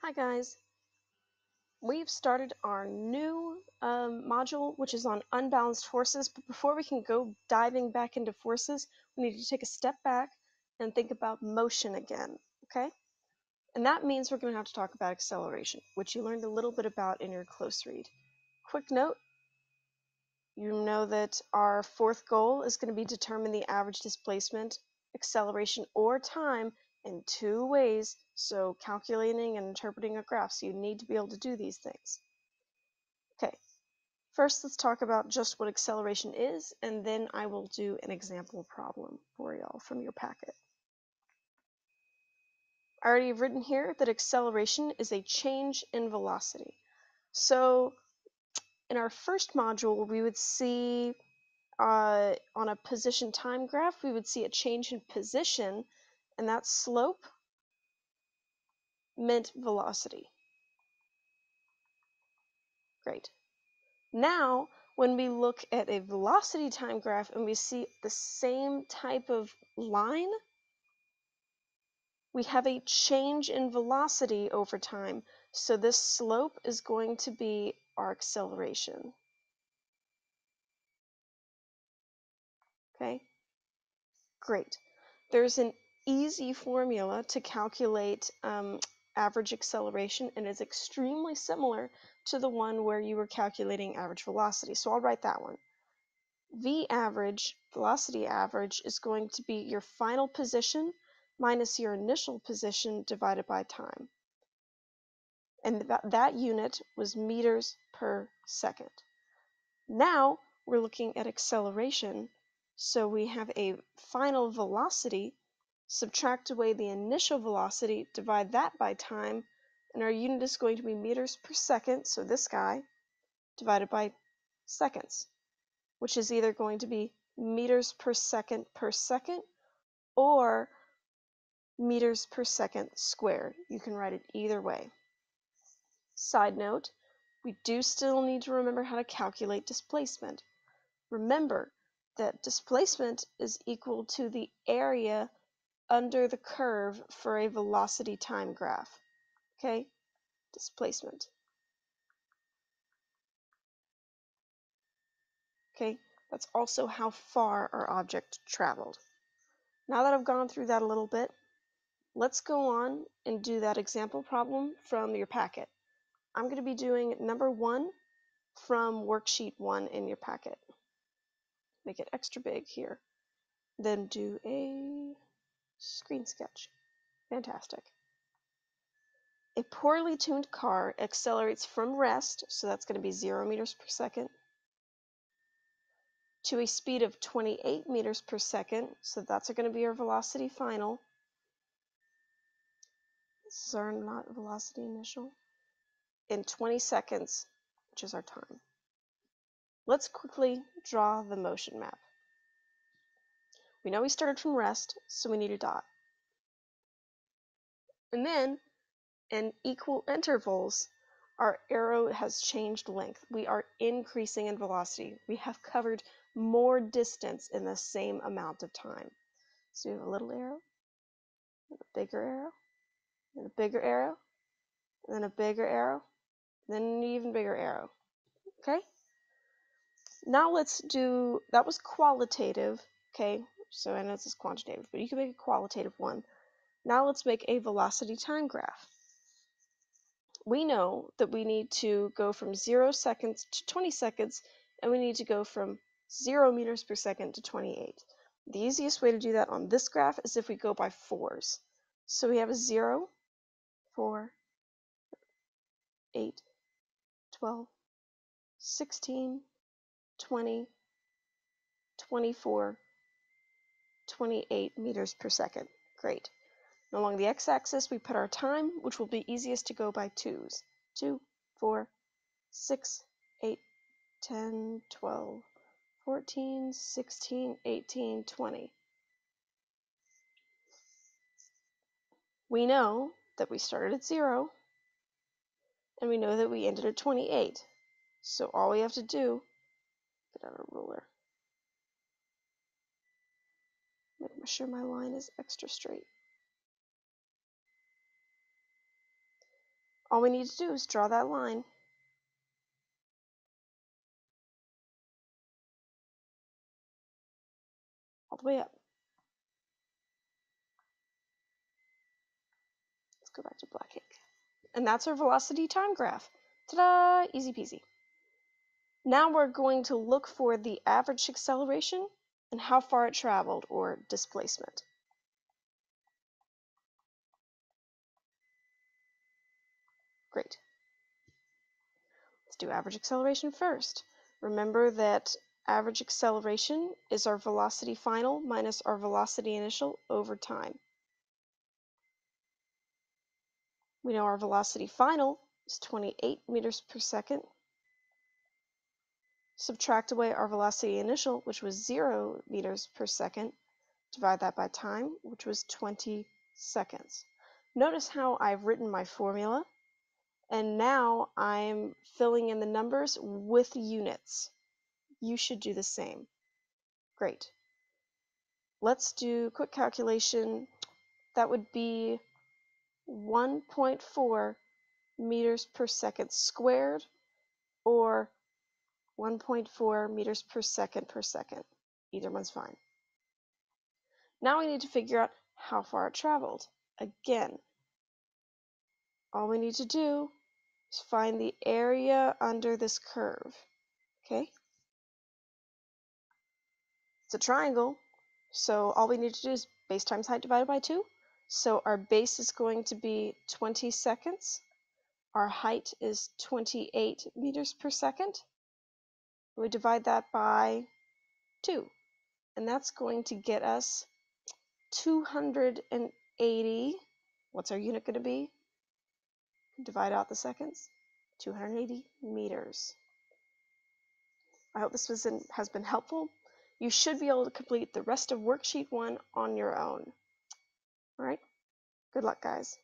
Hi guys, we've started our new module which is on unbalanced forces, but before we can go diving back into forces, we need to take a step back and think about motion again, okay? And that means we're going to have to talk about acceleration, which you learned a little bit about in your close read. Quick note, you know that our fourth goal is going to be determine the average displacement, acceleration, or time in two ways, so calculating and interpreting a graph, so you need to be able to do these things. Okay, first let's talk about just what acceleration is, and then I will do an example problem for y'all from your packet. I already have written here that acceleration is a change in velocity. So in our first module, we would see on a position time graph, we would see a change in position, and that slope meant velocity. Great. Now, when we look at a velocity time graph and we see the same type of line, we have a change in velocity over time. So this slope is going to be our acceleration. Okay? Great. There's an easy formula to calculate average acceleration, and it's extremely similar to the one where you were calculating average velocity. So I'll write that one. V average, velocity average, is going to be your final position minus your initial position divided by time. And that unit was meters per second. Now we're looking at acceleration. So we have a final velocity, subtract away the initial velocity, divide that by time, and our unit is going to be meters per second, so this guy, divided by seconds, which is either going to be meters per second or meters per second squared. You can write it either way. Side note, we do still need to remember how to calculate displacement. Remember that displacement is equal to the area under the curve for a velocity time graph. Okay? Displacement. Okay? That's also how far our object traveled. Now that I've gone through that a little bit, let's go on and do that example problem from your packet. I'm going to be doing number 1 from worksheet 1 in your packet. Make it extra big here. Then do a screen sketch. Fantastic. A poorly tuned car accelerates from rest, so that's going to be 0 meters per second, to a speed of 28 meters per second, so that's going to be our velocity final. This is our not velocity initial. In 20 seconds, which is our time. Let's quickly draw the motion map. We know we started from rest, so we need a dot. And then, in equal intervals, our arrow has changed length. We are increasing in velocity. We have covered more distance in the same amount of time. So we have a little arrow, and a bigger arrow, and a bigger arrow, and then a bigger arrow, and then an even bigger arrow. Okay? Now let's do, that was qualitative, okay? So I know this is quantitative, but you can make a qualitative one. Now let's make a velocity time graph. We know that we need to go from 0 seconds to 20 seconds, and we need to go from 0 meters per second to 28. The easiest way to do that on this graph is if we go by 4s. So we have a 0, 4, 8, 12, 16, 20, 24, 28 meters per second. Great. And along the x-axis, we put our time, which will be easiest to go by 2s. 2, 4, 6, 8, 10, 12, 14, 16, 18, 20. We know that we started at 0, and we know that we ended at 28. So all we have to do, get out a ruler, make sure my line is extra straight. All we need to do is draw that line. All the way up. Let's go back to black ink. And that's our velocity time graph. Ta-da! Easy peasy. Now we're going to look for the average acceleration and how far it traveled, or displacement. Great. Let's do average acceleration first. Remember that average acceleration is our velocity final minus our velocity initial over time. We know our velocity final is 28 meters per second. Subtract away our velocity initial, which was 0 meters per second. Divide that by time, which was 20 seconds. Notice how I've written my formula, and now I'm filling in the numbers with units. You should do the same. Great. Let's do a quick calculation. That would be 1.4 meters per second squared, or 1.4 meters per second. Either one's fine. Now we need to figure out how far it traveled. Again, all we need to do is find the area under this curve. Okay? It's a triangle, so all we need to do is base times height divided by 2. So our base is going to be 20 seconds. Our height is 28 meters per second. We divide that by 2, and that's going to get us 280. What's our unit going to be? Divide out the seconds. 280 meters. I hope this has been helpful. You should be able to complete the rest of worksheet 1 on your own. All right? Good luck, guys.